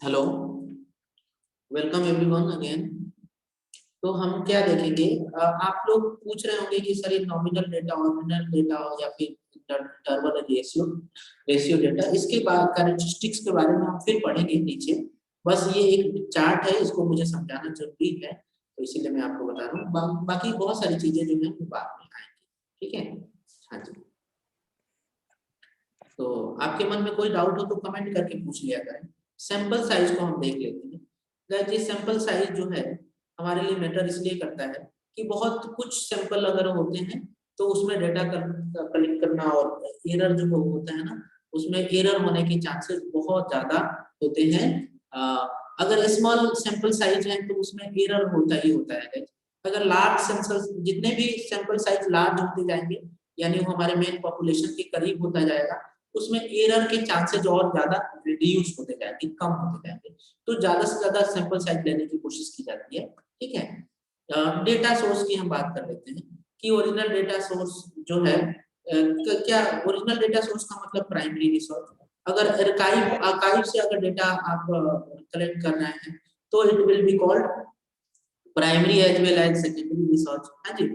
Hello, welcome everyone again. तो हम क्या देखेंगे, आप लोग पूछ रहे होंगे कि सर ये नॉमिनल डेटा, ऑर्डिनल डेटा या फिर इंटरवल रेशियो रेशियो डेटा, इसके बाद कैरेक्टरिस्टिक्स के बारे में हम फिर पढ़ेंगे नीचे। बस ये एक चार्ट है, इसको मुझे समझाना जरूरी है, तो इसीलिए मैं आपको बता रहा हूँ। बाकी बहुत सारी चीजें जो है वो बाद में आएंगी, ठीक है। हाँ जी, तो आपके मन में कोई डाउट हो तो कमेंट करके पूछ लिया करें। सैंपल साइज को हम देख लेते हैं। गाइस, ये सैंपल साइज जो है हमारे लिए मैटर इसलिए करता है कि बहुत कुछ सैंपल अगर होते हैं तो उसमें डेटा कलेक्ट करना और एरर जो होता है ना, उसमें एरर होने के चांसेस बहुत ज्यादा होते हैं। अगर स्मॉल सैंपल साइज है तो उसमें एरर होता ही होता है guys। अगर लार्ज सैंपल, जितने भी सैंपल साइज लार्ज होते जाएंगे यानी वो हमारे मेन पॉपुलेशन के करीब होता जाएगा, उसमें एरर के चांसेस और ज्यादा रिड्यूस होते जाएंगे, कम होते जाएंगे। तो ज्यादा से ज्यादा सैंपल साइज लेने की कोशिश की जाती है, ठीक है। डेटा सोर्स की हम बात कर लेते हैं कि ओरिजिनल डेटा सोर्स जो है, क्या ओरिजिनल डेटा सोर्स का मतलब प्राइमरी रिसोर्स। अगर आर्काइव से अगर डेटा आप कलेक्ट कर रहे हैं तो it will be called primary as well as secondary research. हाँ जी,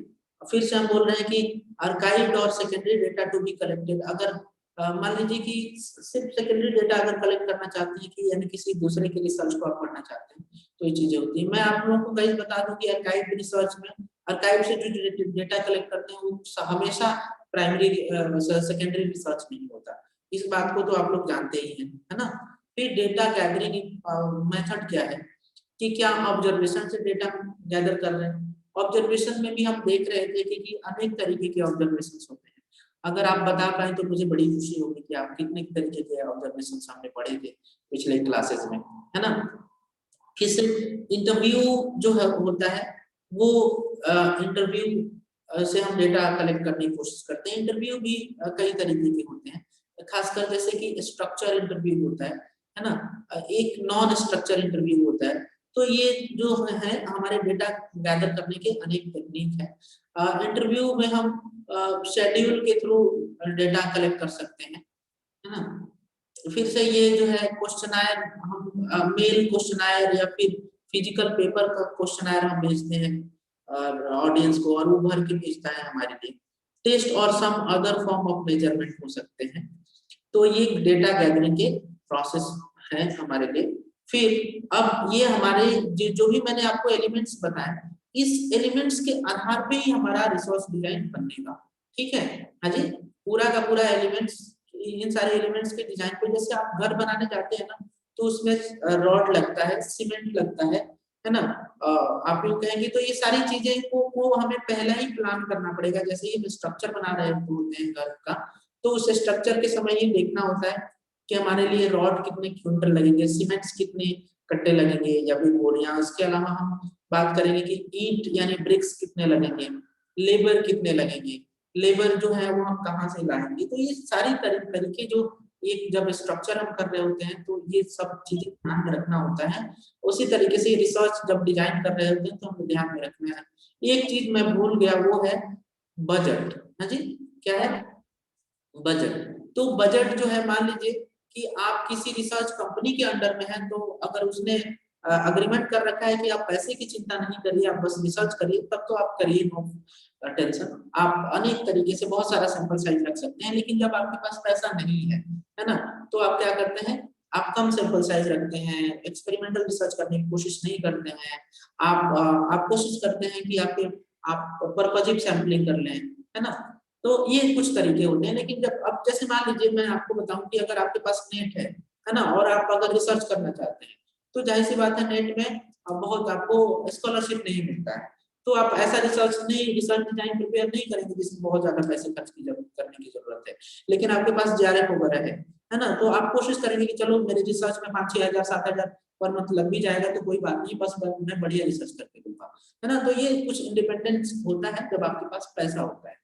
फिर से हम बोल रहे हैं कि आर्काइव्ड और secondary data to be collected. अगर मान लीजिए कि सिर्फ सेकेंडरी डेटा अगर कलेक्ट करना चाहते हैं कि यानी किसी दूसरे के रिसर्च को आप पढ़ना चाहते हैं तो ये चीजें होती है। मैं आप लोगों को कहीं बता दूं कि आर्काइव रिसर्च में आर्काइव से जो डेटा कलेक्ट करते हैं वो हमेशा प्राइमरी सेकेंडरी रिसर्च नहीं होता। इस बात को तो आप लोग जानते ही हैं, है ना। फिर डेटा गैदरिंग मेथड क्या है कि क्या ऑब्जर्वेशन से डेटा गैदर कर रहे हैं। ऑब्जर्वेशन में भी हम देख रहे थे कि अनेक तरीके के ऑब्जर्वेशन होते हैं। अगर आप बता पाए तो मुझे बड़ी खुशी होगी कि आप कितने तरीके के ऑब्जर्वेशन हमने पढ़े थे पिछले क्लासेस में, है ना। किस इंटरव्यू जो है होता है वो इंटरव्यू से हम डेटा कलेक्ट करने की कोशिश करते हैं। इंटरव्यू भी कई तरीके के होते हैं, खासकर जैसे कि स्ट्रक्चर इंटरव्यू होता है ना। एक नॉन स्ट्रक्चर इंटरव्यू होता है। तो ये जो है हमारे डेटा गैदर करने के अनेक टेक्निक है। इंटरव्यू में हम शेड्यूल के थ्रू डेटा कलेक्ट कर सकते हैं, है ना। फिर से ये जो है क्वेश्चनायर, हम मेल क्वेश्चनायर या फिर फिजिकल पेपर का क्वेश्चनायर हम भेजते हैं ऑडियंस को और वो भर के भेजता है हमारे लिए। टेस्ट और some other form of measurement हो सकते हैं। तो ये डेटा गैदरिंग के प्रोसेस है हमारे लिए। फिर अब ये हमारे जो भी मैंने आपको एलिमेंट्स बताए, इस एलिमेंट्स के आधार पे ही हमारा रिसोर्स डिजाइन बनेगा, ठीक है। हाँ जी, पूरा का पूरा एलिमेंट्स, इन सारे एलिमेंट्स के डिजाइन पे, जैसे आप घर बनाने जाते हैं ना तो उसमें रॉड लगता है, सीमेंट लगता है ना। आप लोग कहेंगे तो ये सारी चीजें को हमें पहले ही प्लान करना पड़ेगा। जैसे ही हम स्ट्रक्चर बना रहे होते हैं घर का, तो उस स्ट्रक्चर के समय ये देखना होता है कि हमारे लिए रॉड कितने क्विंटल लगेंगे, सीमेंट्स कितने कट्टे लगेंगे या फिर बोरियां। इसके अलावा हम बात करेंगे कि ईंट यानी ब्रिक्स कितने लगेंगे, लेबर कितने लगेंगे, लेबर जो है वो हम कहाँ से लाएंगे। तो ये सारी तरीके जो एक जब स्ट्रक्चर हम कर रहे होते हैं तो ये सब चीजें ध्यान में रखना होता है। उसी तरीके से रिसर्च जब डिजाइन कर रहे होते हैं तो हमें ध्यान में रखना है। एक चीज मैं भूल गया, वो है बजट। हाँ जी, क्या है? बजट। तो बजट जो है, मान लीजिए कि आप किसी रिसर्च कंपनी के अंडर में हैं, तो अगर उसने अग्रीमेंट कर रखा है कि आप पैसे की चिंता नहीं करिए, आप बस रिसर्च करिए, तब तो आप करिए, नो टेंशन। आप अनेक तरीके से बहुत सारा सैंपल साइज रख सकते हैं। लेकिन जब आपके पास पैसा नहीं है ना, तो आप क्या करते हैं, आप कम सैंपल साइज रखते हैं, एक्सपेरिमेंटल रिसर्च करने की कोशिश नहीं करते हैं। आप कोशिश करते हैं कि आप परपजिव सैंपलिंग कर लें, है ना। तो ये कुछ तरीके होते हैं। लेकिन जब अब जैसे मान लीजिए मैं आपको बताऊं कि अगर आपके पास नेट है ना, और आप अगर रिसर्च करना चाहते हैं तो जाहिर सी बात है नेट में बहुत आपको स्कॉलरशिप नहीं मिलता है। तो आप ऐसा रिसर्च डिजाइन प्रिपेयर नहीं करेंगे जिसमें बहुत ज्यादा पैसे खर्च की जरूरत करने की जरूरत है। लेकिन आपके पास जेआरएफ वगैरह है ना, तो आप कोशिश करेंगे कि चलो मेरे रिसर्च में 5-6 हजार 7 हजार पर मंथ लग भी जाएगा तो कोई बात नहीं, बस मैं बढ़िया रिसर्च करके दूंगा, है ना। तो ये कुछ इंडिपेंडेंस होता है जब आपके पास पैसा होता है,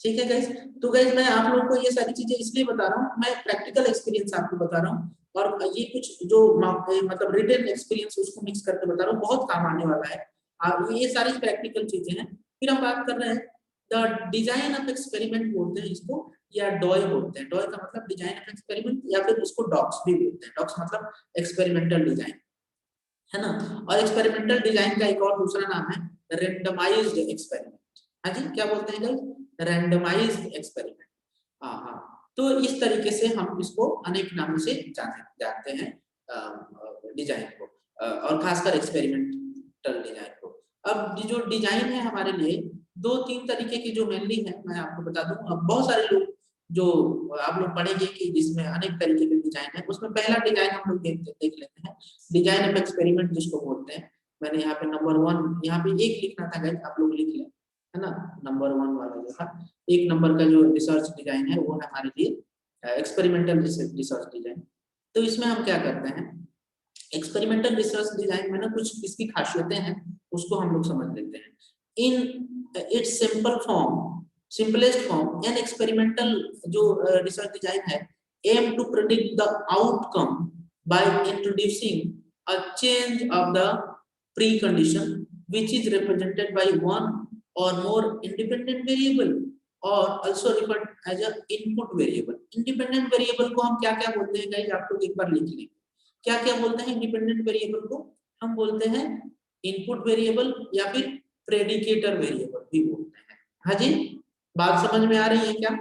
ठीक है गाइस। तो गाइस मैं आप लोगों को ये सारी चीजें इसलिए बता रहा हूँ, मैं प्रैक्टिकल एक्सपीरियंस आपको बता रहा हूँ और ये कुछ जो मतलब रिटन एक्सपीरियंस उसको मिक्स करके बता रहा हूँ, बहुत काम आने वाला है। ये सारी प्रैक्टिकल चीजें हैं। फिर हम बात कर रहे हैं द डिजाइन ऑफ एक्सपेरिमेंट बोलते हैं इसको। या डॉय बोलते हैं। डॉय का मतलब डिजाइन ऑफ एक्सपेरिमेंट, या फिर इसको डॉक्स भी बोलते हैं। डॉक्स मतलब एक्सपेरिमेंटल डिजाइन, है ना। और एक्सपेरिमेंटल डिजाइन का एक और दूसरा नाम है रैंडमाइज्ड एक्सपेरिमेंट। हाँ जी, क्या बोलते हैं गाइस? Randomised experiment. हाँ हाँ, तो इस तरीके से हम इसको अनेक नामों से जानते हैं डिजाइन को, और खासकर एक्सपेरिमेंटल डिजाइन को। अब जो डिजाइन है हमारे लिए दो तीन तरीके की जो मेनली है, मैं आपको बता दूं। अब बहुत सारे लोग जो आप लोग पढ़ेंगे कि जिसमें अनेक तरीके के डिजाइन है, उसमें पहला डिजाइन हम लोग देख लेते हैं, डिजाइन ऑफ एक्सपेरिमेंट जिसको बोलते हैं। मैंने यहाँ पे नंबर 1 यहाँ पे एक लिखना था गाइस, आप लोग लिख लें, है ना। नंबर 1 वाला जो था, 1 नंबर का जो रिसर्च डिजाइन है वो है हमारे लिए एक्सपेरिमेंटल रिसर्च डिजाइन। तो इसमें हम क्या करते हैं, एक्सपेरिमेंटल रिसर्च डिजाइन में ना कुछ इसकी खासियतें हैं, उसको हम लोग समझ लेते हैं। In its simplest form, an experimental जो रिसर्च डिजाइन है aim to predict the outcome by introducing a change of the pre condition which is represented by one or more independent variable or also referred as a input variable। independent variable को हम क्या क्या बोलते हैं guys, आप लोग एक बार लिख लें। क्या क्या बोलते हैं इंडिपेंडेंट वेरिएबल को? हम बोलते हैं इनपुट वेरिएबल या फिर प्रेडिकेटर वेरिएबल भी बोलते हैं। हाँ जी, बात समझ में आ रही है क्या?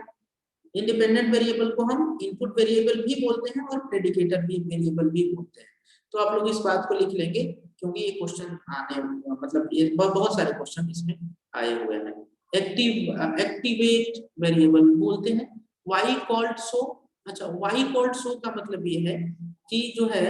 इंडिपेंडेंट वेरिएबल को हम इनपुट वेरिएबल भी बोलते हैं और प्रेडिकेटर भी वेरिएबल भी बोलते हैं। तो आप लोग इस बात को लिख लेंगे, क्योंकि ये क्वेश्चन आने, मतलब ये बहुत सारे क्वेश्चन इसमें आए हुए हैं। एक्टिवेट वेरिएबल बोलते हैं। वाई कॉल्ड सो, अच्छा वाई कॉल्ड सो का मतलब ये है कि जो है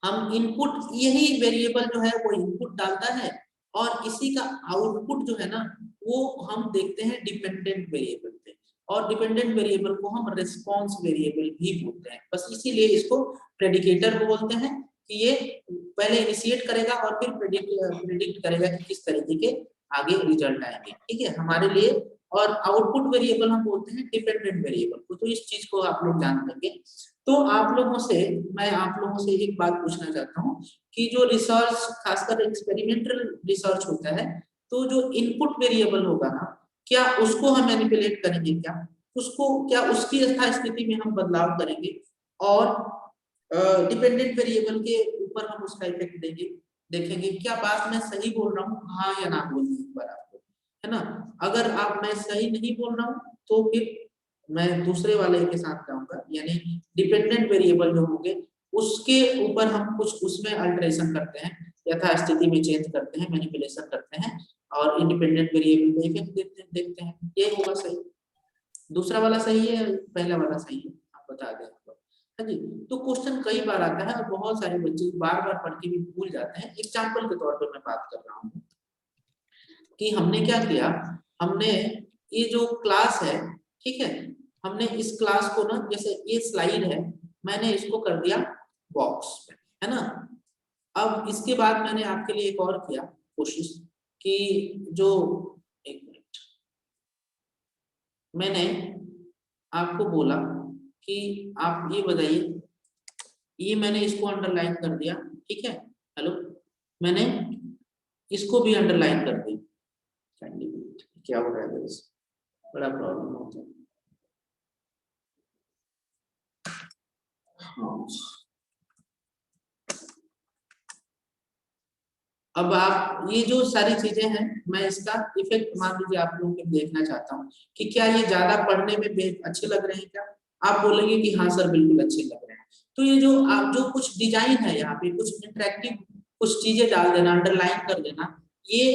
हम इनपुट, यही वेरिएबल जो है वो इनपुट डालता है और इसी का आउटपुट जो है ना वो हम देखते हैं डिपेंडेंट वेरिएबल पे, और डिपेंडेंट वेरिएबल को हम रिस्पांस वेरिएबल भी बोलते हैं। बस इसीलिए इसको प्रेडिकेटर बोलते हैं कि ये पहले इनिशिएट करेगा और फिर प्रेडिक्ट करेगा कि किस तरीके के आगे रिजल्ट आएंगे, ठीक है हमारे लिए। और आउटपुट वेरिएबल हम बोलते हैं डिपेंडेंट वेरिएबल को। तो इस चीज को आप लोग जान लेंगे। तो आप लोगों से मैं आप लोगों से एक बात पूछना चाहता हूँ कि जो रिसर्च, खासकर एक्सपेरिमेंटल रिसर्च होता है, तो जो इनपुट वेरिएबल होगा ना, क्या उसको हम मैनिपुलेट करेंगे? क्या उसको, क्या उसकी यथास्थिति में हम बदलाव करेंगे और डिपेंडेंट वेरिएबल के ऊपर हम उसका इफेक्ट देंगे? देखेंगे क्या बात मैं सही बोल रहा हूँ, हाँ या ना बोलिए एक बार आपको, है ना। अगर आप मैं सही नहीं बोल रहा हूँ तो फिर मैं दूसरे वाले के साथ जाऊंगा, यानी डिपेंडेंट वेरिएबल जो होंगे उसके ऊपर हम कुछ उसमें अल्टरेशन करते हैं, यथास्थिति में चेंज करते हैं, मैनिपुलेशन करते हैं और इंडिपेंडेंट वेरिएबल में इफेक्ट देखते हैं। ये होगा सही? दूसरा वाला सही है, पहला वाला सही है? आप बता दें। हाँ जी, तो क्वेश्चन कई बार आता है और बहुत सारे बच्चे बार बार पढ़ के भी भूल जाते हैं। एग्जाम्पल के तौर पर मैं बात कर रहा हूँ कि हमने क्या किया, हमने ये जो क्लास है, ठीक है, हमने इस क्लास को ना, जैसे ये स्लाइड है, मैंने इसको कर दिया बॉक्स, है ना। अब इसके बाद मैंने आपके लिए एक और किया कोशिश कि जो, एक मिनट, मैंने आपको बोला कि आप ये बताइए, ये मैंने इसको अंडरलाइन कर दिया, ठीक है, हेलो, मैंने इसको भी अंडरलाइन कर दिया। क्या हो रहा है, बड़ा प्रॉब्लम होता है। हाँ, अब आप ये जो सारी चीजें हैं, मैं इसका इफेक्ट मान लीजिए आप लोगों को देखना चाहता हूँ कि क्या ये ज्यादा पढ़ने में अच्छे लग रहे हैं क्या? आप बोलेंगे कि हाँ सर बिल्कुल अच्छे लग रहे हैं। तो ये जो आप जो कुछ डिजाइन है यहाँ पे, कुछ इंटरेक्टिव कुछ चीजें डाल देना, अंडरलाइन कर देना, ये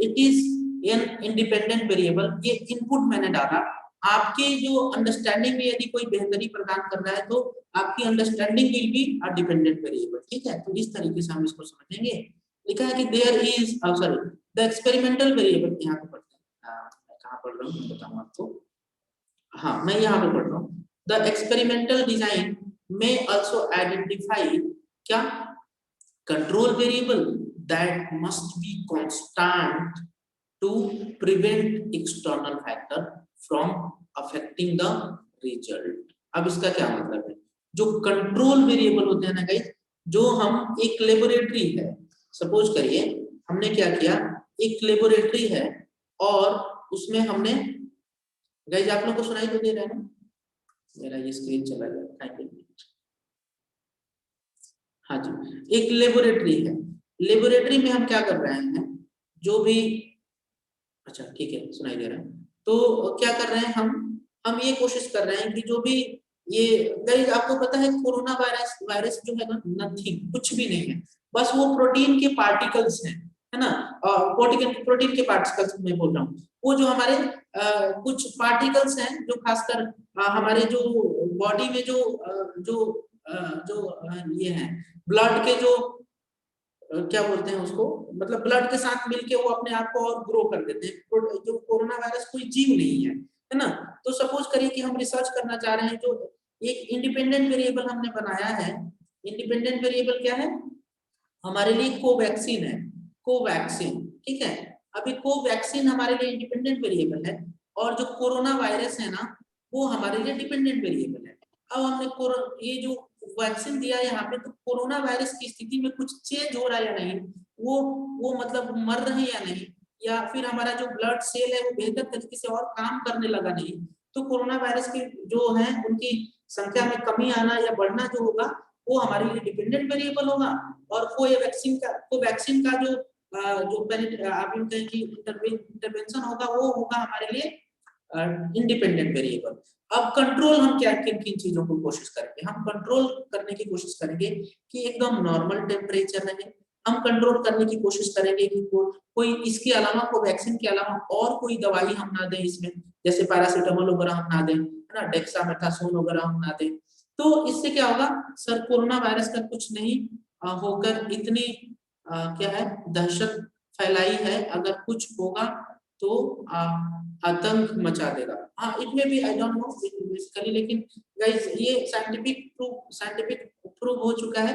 it is an independent variable. ये इनपुट मैंने डाला, आपके जो अंडरस्टैंडिंग में यदि कोई बेहतरी प्रदान कर रहा है तो आपकी understanding will be a dependent variable, ठीक है। तो इस तरीके से हम इसको समझेंगे। लिखा है कि there is, sorry, the experimental variable, यहाँ पे पढ़ते हैं, मैं कहाँ पढ़ रहा हूँ मैं बताऊँ आपको। हाँ, मैं यहाँ पे पढ़ रहा हूँ, द एक्सपेरिमेंटल डिजाइन में आल्सो आइडेंटिफाई क्या, control variable that must be constant to prevent external factor from affecting the result। अब इसका क्या मतलब है? जो कंट्रोल वेरिएबल होते हैं ना गाइस, जो हम एक लेबोरेटरी है, सपोज करिए हमने क्या किया, एक लेबोरेटरी है और उसमें हमने गाइस आप लोग को सुनाई तो दे रहा है ना? मेरा ये स्क्रीन चला गया। हाँ जी, एक लेबोरेटरी है। लेबोरेटरी में हम क्या कर रहे हैं, जो भी, अच्छा ठीक है सुनाई दे रहा है। तो क्या कर रहे हैं हम ये कोशिश कर रहे हैं कि जो भी ये, गाइस आपको पता है कोरोना वायरस जो है ना, नथिंग, कुछ भी नहीं है, बस वो प्रोटीन के पार्टिकल्स हैं, है ना। प्रोटीन के पार्टिकल्स मैं बोल रहा हूँ, वो जो हमारे कुछ पार्टिकल्स हैं जो खासकर हमारे जो बॉडी में जो ये है ब्लड के जो क्या बोलते हैं उसको, मतलब ब्लड के साथ मिलके वो अपने आप को और ग्रो कर देते हैं। जो कोरोना वायरस कोई जीव नहीं है ना। तो सपोज करिए कि हम रिसर्च करना चाह रहे हैं, जो एक इंडिपेंडेंट वेरिएबल हमने बनाया है। इंडिपेंडेंट वेरिएबल क्या है हमारे लिए? कोवैक्सीन है, कोवैक्सीन, ठीक है। अभी कोवैक्सीन हमारे लिए इंडिपेंडेंट वेरिएबल है, और जो कोरोना वायरस है ना, वो हमारे लिए डिपेंडेंट वेरिएबल है। अब हमने ये जो वैक्सीन दिया है यहाँ पे, तो कोरोना वायरस की स्थिति में कुछ चेंज हो रहा है या नहीं, वो मतलब मर रहे हैं या नहीं, या फिर हमारा जो ब्लड सेल है वो बेहतर तरीके से और काम करने लगा नहीं, तो कोरोना वायरस के जो है उनकी संख्या में कमी आना या बढ़ना जो होगा, वो हमारे लिए डिपेंडेंट वेरिएबल होगा। और कोवैक्सीन का जो आप यूं कहें कि इंटरवेंशन होगा, वो होगा हमारे लिए इंडिपेंडेंट वेरिएबल। अब कंट्रोल हम क्या किन किन चीजों को कोशिश करेंगे, हम कंट्रोल करने की कोशिश करेंगे कि एकदम नॉर्मल टेम्परेचर रहे। हम कंट्रोल करने की कोशिश करेंगे कि कोई इसके अलावा, कोवैक्सीन के अलावा और कोई दवाई हम ना दें इसमें, जैसे पैरासीटामोल वगैरह हम ना दें, है ना, डेक्सामेथासोन वगैरह हम ना दें। तो इससे क्या होगा सर, कोरोना वायरस का कुछ नहीं होकर इतनी क्या है दहशत फैलाई है, अगर कुछ होगा तो आतंक मचा देगा। हाँ, इट में भी, आई डोंट नो बेसिकली, लेकिन गाइस ये साइंटिफिक प्रूव हो चुका है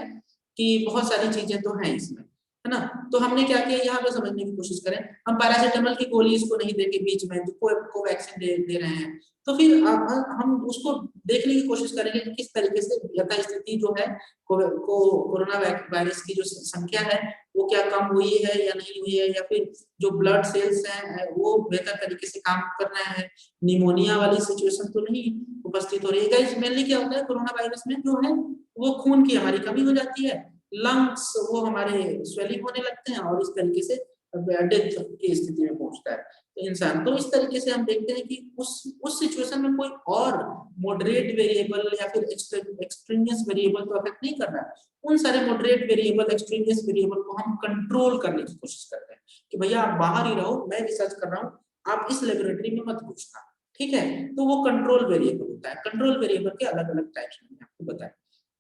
कि बहुत सारी चीजें तो हैं इसमें, है ना। तो हमने क्या किया, यहाँ पे समझने की कोशिश करें। हम पैरासिटामोल की गोली इसको नहीं देके बीच में कोवैक्सीन दे रहे हैं, तो फिर हम उसको देखने की कोशिश करेंगे कि किस तरीके से यथास्थिति जो है कोरोना वायरस की जो संख्या है वो क्या कम हुई है या नहीं हुई है, या फिर जो ब्लड सेल्स हैं वो बेहतर तरीके से काम कर रहे हैं, निमोनिया वाली सिचुएशन तो नहीं उपस्थित हो रही है। गाइस मेनली क्या होता है कोरोना वायरस में, जो है वो खून की हमारी कमी हो जाती है, लंग्स वो हमारे स्वेलिंग होने लगते हैं, और इस तरीके से डेथ की स्थिति में पहुंचता है इंसान। तो इस तरीके से हम देखते हैं कि उस सिचुएशन में कोई और मॉडरेट वेरिएबल या फिर एक्सट्रेनियस वेरिएबल तो अफेक्ट नहीं कर रहा है। उन सारे मॉडरेट वेरिएबल, एक्सट्रेनियस वेरिएबल को हम कंट्रोल करने की कोशिश करते हैं कि भैया आप बाहर ही रहो, मैं रिसर्च कर रहा हूँ, आप इस लेबोरेटरी में मत घुसना, ठीक है। तो वो कंट्रोल वेरिएबल होता है। कंट्रोल वेरिएबल के अलग अलग टाइप्स मैंने आपको बताया।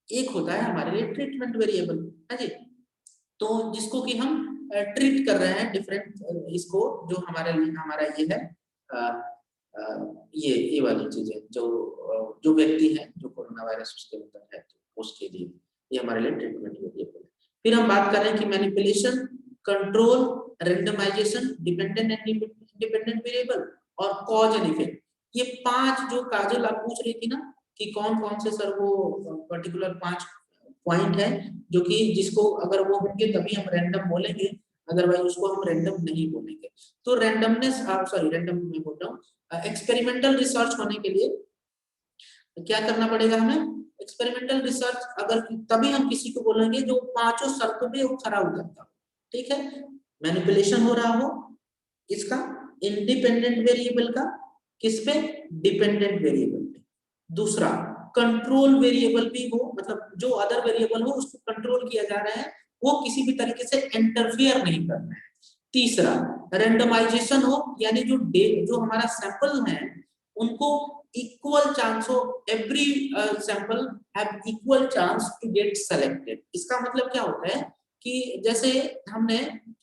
एक होता है हमारे लिए ट्रीटमेंट वेरिएबल, है जी, तो जिसको कि हम ट्रीट कर रहे हैं डिफरेंट इसको, जो हमारा ये है ये वाली चीजें, जो व्यक्ति है जो कोरोना वायरस उसके अंदर है, तो उसके लिए ये हमारे लिए ट्रीटमेंट वेरिएबल है। फिर हम बात कर रहे हैं कि manipulation, control, randomization, dependent and independent variable, और कॉज एंड इफेक्ट। ये 5 जो काजल आप पूछ रही थी ना कि कौन कौन से सर वो पर्टिकुलर 5 पॉइंट है, जो कि जिसको अगर वो होंगे तभी हम रैंडम बोलेंगे, अदरवाइज उसको हम रैंडम नहीं बोलेंगे। तो रैंडमनेस, सॉरी रैंडम मैं बोल रहा हूँ, एक्सपेरिमेंटल रिसर्च होने के लिए क्या करना पड़ेगा हमें, एक्सपेरिमेंटल रिसर्च अगर तभी हम किसी को बोलेंगे जो 5 शर्तों पे खरा उतरता हो, ठीक है। मैनिपुलेशन हो रहा हो इसका, इंडिपेंडेंट वेरिएबल का, किस पे, डिपेंडेंट वेरिएबल पे। दूसरा, कंट्रोल वेरिएबल भी हो, मतलब जो अदर वेरिएबल हो उसको कंट्रोल किया जा रहा है, वो किसी भी तरीके से इंटरफियर नहीं करना है। तीसरा, रेंडमाइजेशन हो, यानी जो हमारा सैंपल है उनको इक्वल चांस हो, every sample have equal chance to get selected. इसका मतलब क्या होता है कि जैसे हमने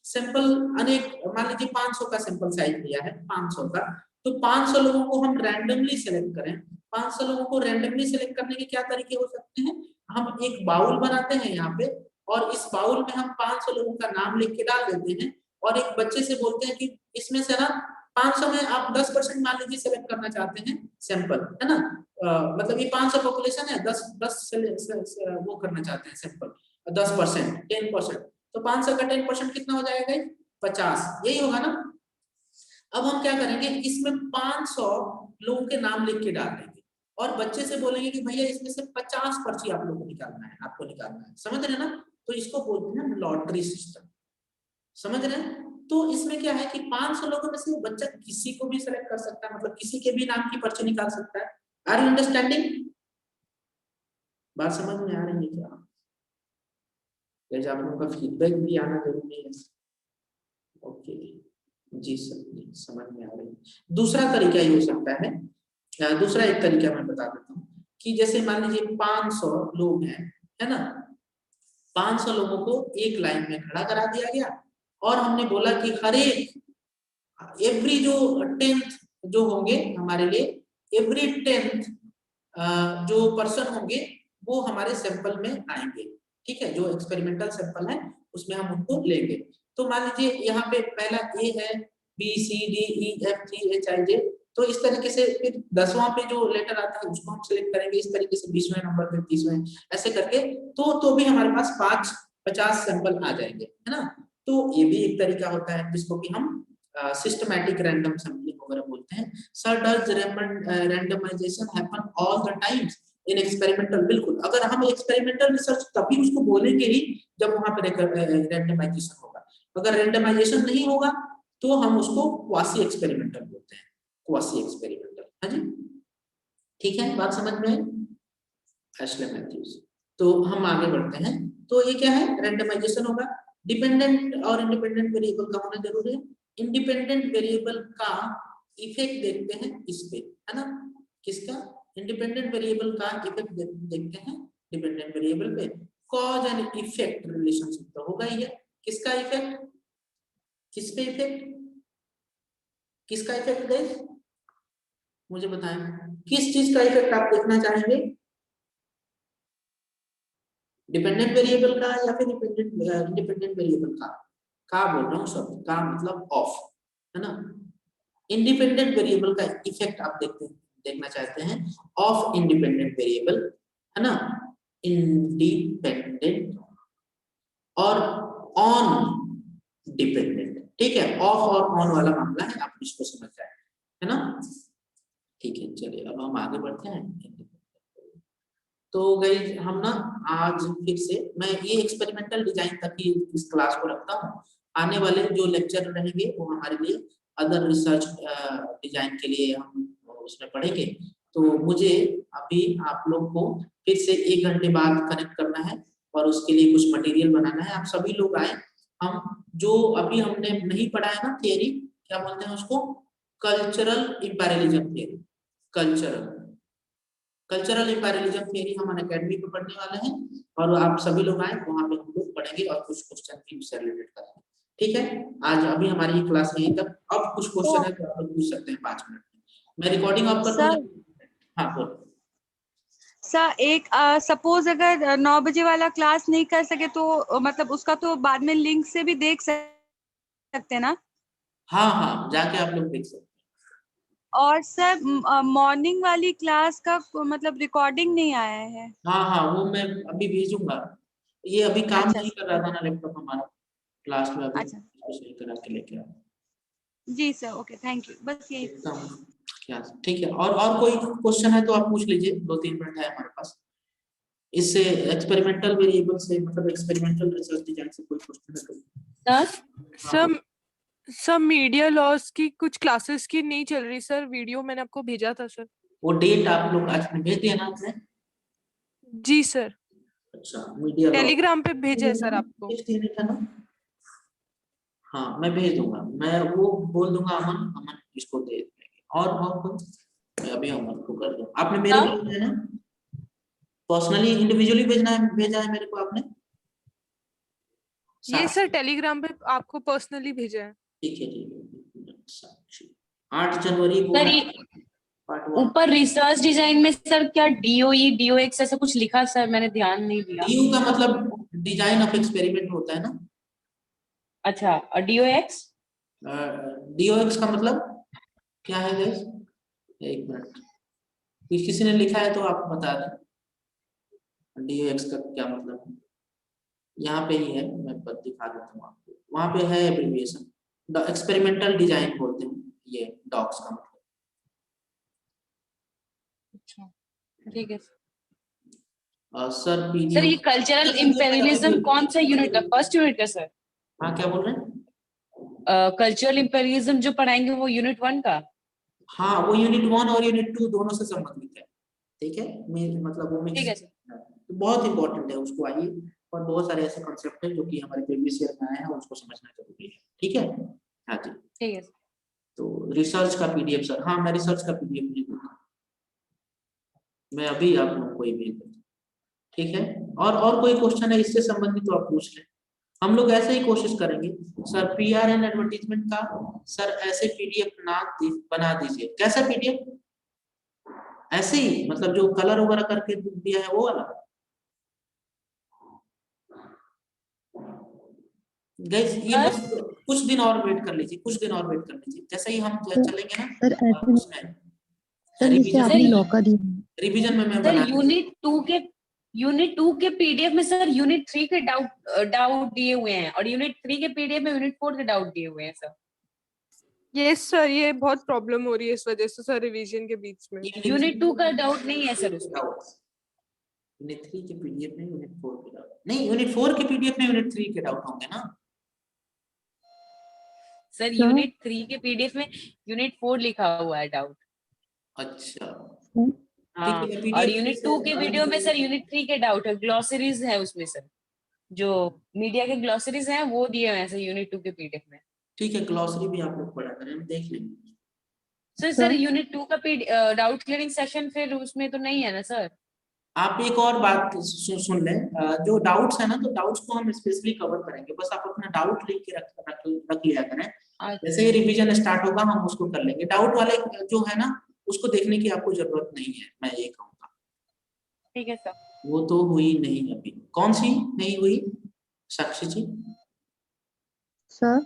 सैंपल अनेक, मान लीजिए 500 का सैंपल साइज लिया है, 500 का, तो 500 लोगों को हम रैंडमली सेलेक्ट करें। 500 लोगों को रैंडमली सेलेक्ट करने के क्या तरीके हो सकते हैं, हम एक बाउल बनाते हैं यहाँ पे, और इस बाउल में हम 500 लोगों का नाम लिख के डाल देते हैं, और एक बच्चे से बोलते हैं कि इसमें से ना 500 में आप 10% मान लीजिए सेलेक्ट करना चाहते हैं सैंपल, है ना। मतलब ये 500 पॉपुलेशन है, 10 वो करना चाहते हैं सैंपल, 10%, 10%, तो 500 का 10% कितना हो जाएगा, 50, यही होगा ना। अब हम क्या करेंगे, इसमें 500 लोगों के नाम लिख के डाल देंगे और बच्चे से बोलेंगे कि भैया इसमें से 50 पर्ची आप लोगों को निकालना है, आपको निकालना है, समझ रहे हैं ना? तो इसको बोलते हैं लॉटरी सिस्टम, समझ रहे हैं? तो इसमें क्या है कि 500 लोगों में से बच्चा किसी को भी सेलेक्ट कर सकता है, मतलब किसी के भी नाम की पर्ची निकाल सकता है। Are you understanding? बात समझ में आ रही है क्या? जैसे आप लोगों का फीडबैक भी आना जरूरी है। ओके जी सर, जी समझ में आ रही है। दूसरा तरीका ये हो सकता है, दूसरा एक तरीका मैं बता देता हूँ कि जैसे मान लीजिए 500 लोग हैं, है ना? 500 लोगों को एक लाइन में खड़ा करा दिया गया और हमने बोला कि हर एक एवरी जो 10th जो होंगे हमारे लिए, एवरी 10th जो पर्सन होंगे वो हमारे सैंपल में आएंगे, ठीक है? जो एक्सपेरिमेंटल सैंपल है उसमें हम उनको लेंगे। तो मान लीजिए यहाँ पे पहला ए है, B C D E F G H I J, तो इस तरीके से फिर 10वां पे जो लेटर आता है उसको हम सिलेक्ट करेंगे, इस तरीके से 20वें नंबर पे 30वें, ऐसे करके तो भी हमारे पास 50 सैंपल आ जाएंगे, है ना? तो ये भी एक तरीका होता है जिसको कि हम सिस्टमैटिक रैंडम सैंपलिंग वगैरह बोलते हैं। Sir does randomization happen all the times in experimental? बिल्कुल, अगर हम एक्सपेरिमेंटल रिसर्च तभी उसको बोलेंगे ही जब वहां पे रैंडमाइजेशन होगा। अगर रैंडमाइजेशन नहीं होगा तो हम उसको क्वासी एक्सपेरिमेंटल बोलते हैं, क्वासी एक्सपेरिमेंटल। हाँ जी, ठीक है, बात समझ में? Ashley Matthews. तो हम आगे बढ़ते हैं। तो ये क्या है? रैंडमाइजेशन होगा। डिपेंडेंट और इंडिपेंडेंट वेरिएबल का होना जरूरी है। इंडिपेंडेंट वेरिएबल का इफेक्ट देखते हैं इस पे, है ना? किसका? इंडिपेंडेंट वेरिएबल का इफेक्ट देखते हैं डिपेंडेंट वेरिएबल पे। कॉज एंड इफेक्ट रिलेशनशिप तो होगा ही है। किसका इफेक्ट? किस पे इफेक्ट? किसका इफेक्ट गाइस? मुझे बताएं, किस चीज का इफेक्ट आप देखना चाहेंगे? डिपेंडेंट वेरिएबल का या फिर इंडिपेंडेंट वेरिएबल का बोल रहा हूँ शब्द का मतलब ऑफ, है ना? इंडिपेंडेंट वेरिएबल का इफेक्ट आप देखना चाहते हैं ऑफ इंडिपेंडेंट वेरिएबल, है ना? इंडिपेंडेंट और ऑन डिपेंडेंट, ठीक है? ऑफ और ऑन वाला मामला है, आप इसको समझ जाए, है ना? ठीक है, चलिए अब हम आगे बढ़ते हैं। तो गई हम ना आज फिर से मैं ये एक्सपेरिमेंटल डिजाइन तक ही इस क्लास को रखता हूँ। आने वाले जो लेक्चर रहेंगे वो हमारे लिए अदर रिसर्च डिजाइन के लिए हम उसमें पढ़ेंगे। तो मुझे अभी आप लोग को फिर से 1 घंटे बाद कनेक्ट करना है और उसके लिए कुछ मटेरियल बनाना है। आप सभी लोग आए, हम जो अभी हमने नहीं पढ़ा है ना थियरी, क्या बोलते हैं उसको? Cultural imperialism theory. Cultural imperialism theory हम अनअकैडमी पे पढ़ने वाले हैं और आप सभी लोग आए, वहां पे हम लोग पढ़ेंगे और कुछ क्वेश्चन भी उससे रिलेटेड करेंगे, ठीक है? आज अभी हमारी क्लास यहीं तक। अब कुछ क्वेश्चन है तो आप लोग पूछ सकते हैं 5 मिनट में। मैं रिकॉर्डिंग ऑफ कर दूं? हाँ बोलो। सर एक सपोज अगर 9 बजे वाला क्लास नहीं कर सके तो मतलब उसका तो बाद में लिंक से भी देख सकते हैं ना? हाँ हाँ, जाके आप लोग देख सकते हैं। और सर मॉर्निंग वाली क्लास का मतलब रिकॉर्डिंग नहीं आया है। हाँ हाँ, वो मैं अभी भेजूंगा। ये अभी काम अच्छा नहीं कर रहा था ना लैपटॉप हमारा क्लास में, अभी अच्छा इसको सही करा के लेके आया जी सर, ओके थैंक यू, बस यही। एकदम। क्या ठीक है, और कोई क्वेश्चन है तो आप पूछ लीजिए, 2-3 मिनट है हमारे पास। इससे एक्सपेरिमेंटल वेरिएबल से मतलब एक्सपेरिमेंटल रिसर्च डिजाइन से कोई क्वेश्चन है तो? सर सर मीडिया लॉस की कुछ क्लासेस की नहीं चल रही सर, वीडियो मैंने आपको भेजा था सर। वो डेट आप लोग आज में भेज दिया ना आपने? जी सर, अच्छा, मीडिया लॉ टेलीग्राम पे भेजा है सर आपको। ना? हाँ मैं भेज दूंगा, मैं वो बोल दूंगा अमन, अमन इसको दे देंगे। और कोई? मैं अभी अमन को कर दूँ। आपने मेरे को भेजा है ना? पर्सनली इंडिविजुअली भेजा है मेरे को आपने? ये सर टेलीग्राम पे आपको पर्सनली भेजा है। ठीक है, ठीक है। 8 जनवरी को सर है ये पार्ट 1। ऊपर रिसर्च डिजाइन में सर क्या डीओई डीओएक्स ऐसा कुछ लिखा सर, मैंने ध्यान नहीं दिया। डीयू का मतलब डिजाइन ऑफ एक्सपेरिमेंट होता है ना? अच्छा, और डीओएक्स? डीओएक्स का मतलब क्या है गाइस? एक मिनट, किसी ने लिखा है तो आप बता दें डीओएक्स का क्या मतलब है। यहाँ पे ही है, मैं दिखा देता हूँ आपको, वहां पे है एब्रिविएशन। एक्सपेरिमेंटल डिजाइन बोलते हैं ये डॉक्स का मतलब। ठीक है सर सर। ये पीडीएफ कल्चरल इंपेरियलिज्म कौन सा यूनिट का, फर्स्ट यूनिट का सर? हाँ क्या बोल रहे हैं? कल्चरल इंपेरियलिज्म जो पढ़ाएंगे वो यूनिट 1 का? हाँ वो यूनिट 1 और यूनिट 2 दोनों से संबंधित है, ठीक है। मतलब वो ठीक है मिक्स सर। तो बहुत इंपॉर्टेंट है, उसको आइए। और बहुत सारे ऐसे कॉन्सेप्ट हैं जो कि हमारे प्रीवियस ईयर में आए हैं, उसको समझना जरूरी है, ठीक है। हाँ जी, ठीक है सर। तो रिसर्च का पीडीएफ सर, हाँ मैं रिसर्च का पीडीएफ नहीं दूंगा, मैं अभी आप लोगों को ईमेल कर दूंगा, ठीक है। और कोई क्वेश्चन है इससे संबंधित तो आप पूछ लें। हम लोग ऐसे ही कोशिश करेंगे सर, पीआर एंड एडवर्टीजमेंट का सर ऐसे पीडीएफ बना दीजिए। कैसा पीडीएफ? ऐसे ही मतलब जो कलर वगैरह करके दिया है वो वाला। गाइस ये बस कुछ दिन और वेट कर लीजिए, कुछ दिन और वेट कर लीजिए, जैसे ही हम चलेंगे ना सर ऐसे उसमें सर जैसे आपने सर, लॉ का दिया, रिवीजन में मैं सर बना यूनिट 2 के पीडीएफ में सर यूनिट 3 के डाउट दिए हुए हैं, और यूनिट 3 के पीडीएफ में यूनिट 4 के डाउट दिए हुए हैं सर। यस सर, ये बहुत प्रॉब्लम हो रही है इस वजह से सर रिवीजन के बीच में। यूनिट 2 का डाउट नहीं है सर उसमें। यूनिट 3 के पीडीएफ में यूनिट 4 के डाउट नहीं, यूनिट 4 के पीडीएफ में यूनिट 3 के डाउट होंगे ना सर यूनिट 3 के पीडीएफ में यूनिट 4 लिखा हुआ है डाउट। अच्छा सर हाँ, ठीक है, और PDF यूनिट से 2 के वीडियो में सर यूनिट 3 के डाउट है, ग्लॉसरीज है उसमें सर, जो मीडिया के ग्लॉसरीज हैं वो दिए हुए हैं सर यूनिट 2 के पीडीएफ में। ठीक है, ग्लॉसरी भी आप लोग पढ़ा करें, हम देख लेंगे। सर यूनिट 2 का डाउट क्लियरिंग सेशन फिर उसमें तो नहीं है ना सर? आप एक और बात सुन लें, जो डाउट्स है ना, तो डाउट्स को हम स्पेशली कवर करेंगे, बस आप अपना डाउट लिख के रख लिया करें। जैसे ही रिवीजन स्टार्ट होगा हम उसको कर लेंगे। डाउट वाले जो है ना उसको देखने की आपको जरूरत नहीं है, मैं ये कहूँगा। ठीक है सर। वो तो हुई नहीं अभी। कौन सी नहीं हुई साक्षी जी? सर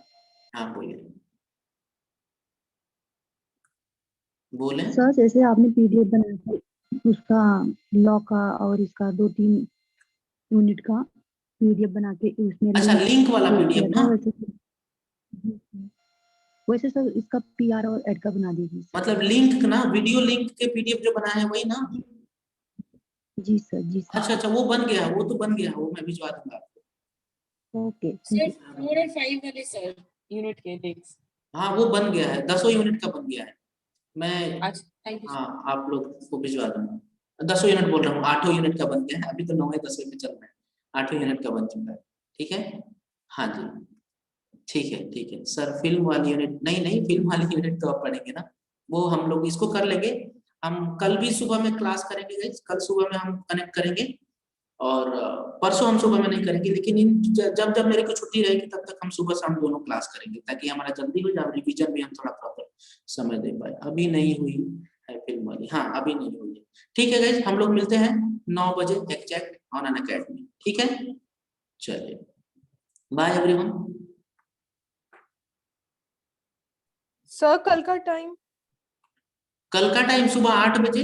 हाँ बोलिए, बोले। सर जैसे आपने पीडीएफ बनाया था उसका लॉ का और इसका 2-3 यूनिट का पीडीएफ बना के उसमें अच्छा लिंक वाला शेयर पीडीएफ किया ना, था। वैसे सर इसका पीआर और एड का बना दीजिए सर। मतलब लिंक ना, वीडियो लिंक के पीडीएफ जो बनाए हैं वही ना? जी सर, जी सर। अच्छा वो बन गया, वो तो बन गया, वो मैं भिजवा दूंगा आपको। ओके सर 4 और 5 वाले सर यूनिट के लिंक्स। हाँ वो बन गया है, 10 यूनिट का बन गया है। मैं अच्छा थैंक यू। हाँ आप लोग को भिजवा दूंगा। 10 यूनिट बोल रहा हूँ, 8 यूनिट का बन गया है, अभी तो 9-10 पे चल रहा है, 8 यूनिट का बन चुका है, ठीक है। हाँ जी ठीक है सर। फिल्म वाली यूनिट नहीं, फिल्म वाली यूनिट तो आप पढ़ेंगे ना, वो हम लोग इसको कर लेंगे। हम कल भी सुबह में क्लास करेंगे गाइस, कल सुबह में हम कनेक्ट करेंगे, और परसों हम सुबह में नहीं करेंगे, लेकिन जब जब मेरे को छुट्टी रहेगी तब तक हम सुबह शाम दोनों क्लास करेंगे, ताकि हमारा जल्दी हो जाए, रिवीजन भी हम थोड़ा प्रॉपर समय दे पाए। अभी नहीं हुई है फिल्म वाली, हाँ अभी नहीं हुई है। ठीक है गाइस, हम लोग मिलते हैं 9 बजे एग्जैक्ट ऑन अनअकैडमी, ठीक है। चलिए बाय एवरीवन। सर कल का टाइम? कल का टाइम सुबह 8 बजे।